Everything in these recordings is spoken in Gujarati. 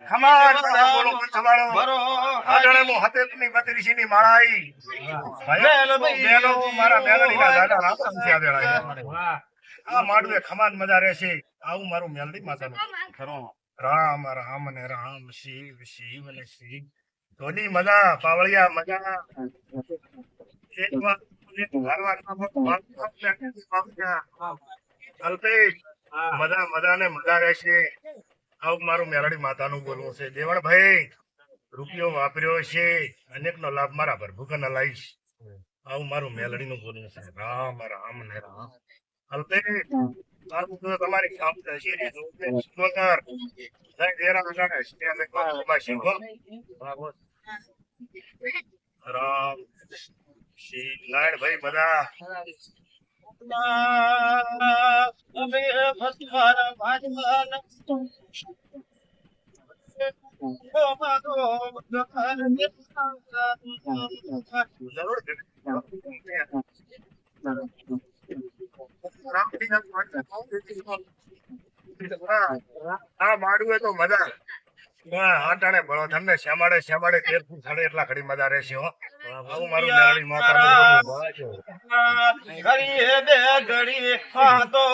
ખમાન બધા બોલો સંભાળો બરો આડણે મો હતે ની બત્રીસી ની માળાઈ મેલો મેલો મારા મેલડી ના દાદા રામ છે આવેલા વાહ આ માડુએ ખમાન મજા રહેશે આવું મારું મેલડી માતાનું ખરો રામ રામ ને રામ શિવ શિવ ને શિવ ધોની મજા પાવળિયા મજા એક વાર અલ્પેશ મજા મજા ને મજા રહેશે આવું મારું મેલડી માતાનું બોલવું છે દેવણભાઈ રૂપિયો વાપર્યો છે અનેક નો લાભ મારા ભરભૂકા લાવીશ આવું મારું મેલડી નું બોલવું છે રામ રામ ને રામ અલ્પેશ તમારી કામ થશે રામ શ્રી નારાયણ ભાઈ બધા હા માડું તો મજા આટાણે ભણો તમને શ્યામાડે શ્યામાડે તેરપુર સાડે એટલા ઘડી મજા રહેશે હો આવું મારું મેલડી માતાનું ઘડી બે ઘડી હા તો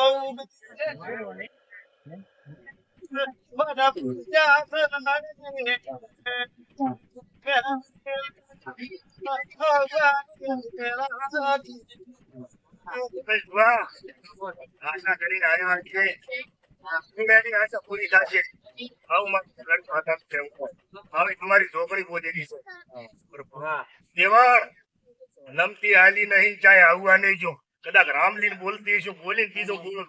આશા કરીને આવ્યા છે આશા પૂરી થશે હવે તમારી ઝોપડી બોધેલી છે દેવળ નમતી આલી નહીં ચાહે આવવા નહીં જો કદાચ રામલીન બોલતી છું બોલીને કીધો બોલો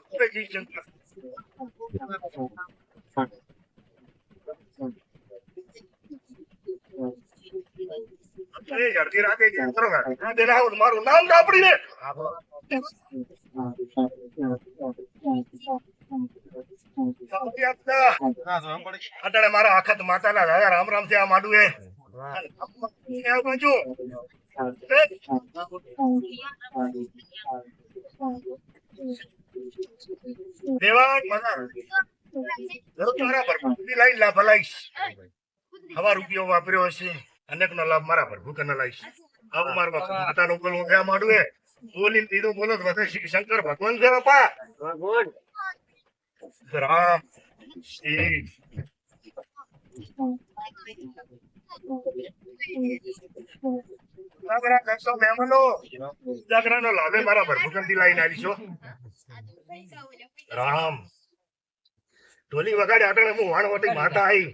અડધી રાતે મારું નામ ડાપડી ને અત્યારે મારા આખત માતા ના દાદા રામ રામ થી આ માડું એ હવા રૂપિયો વાપર્યો હશે અનેક નો લાભ મારા પર ભૂખ ના લાવીશ આવું મારું માતા નું બોલવું માડું એ બોલી દીધું બોલો શંકર ભગવાન છે બાપા રામ શ્રી જાગરાનો લાભે મારા ભરભૂકંતી લાઈને આવી છો રામ ઢોલી વગાડે આટલે હું વાણવટી માતા આવી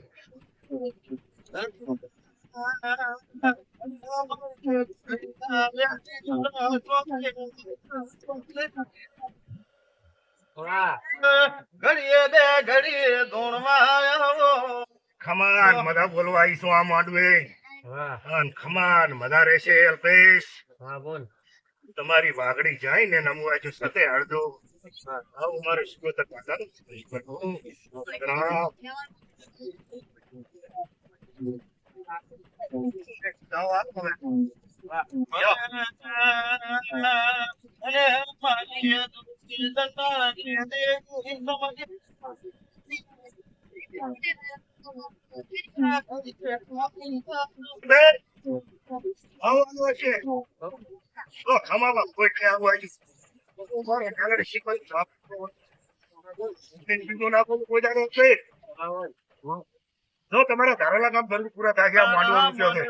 ઘડીએ બે ઘડીએ ધૂણમાં ખમાન મજા બોલવા આવીશું આ માંડવે ખમાન મજા રહેશે અલ્પેશ તમારી વાગડી જાય ને નમવા જો સતે અડધો આવું મારે શિકોતર માતાનું જો તમારા ધારેલા કામ જલ્દી પૂરા થાય માંડવો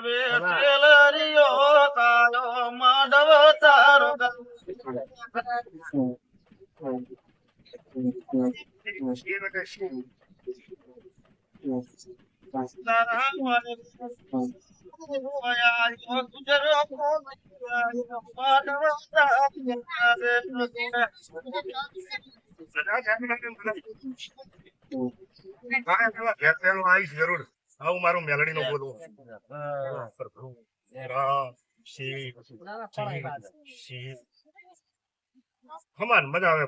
જરૂર આવું મારું મેલડી નું બોલવું મજા આવે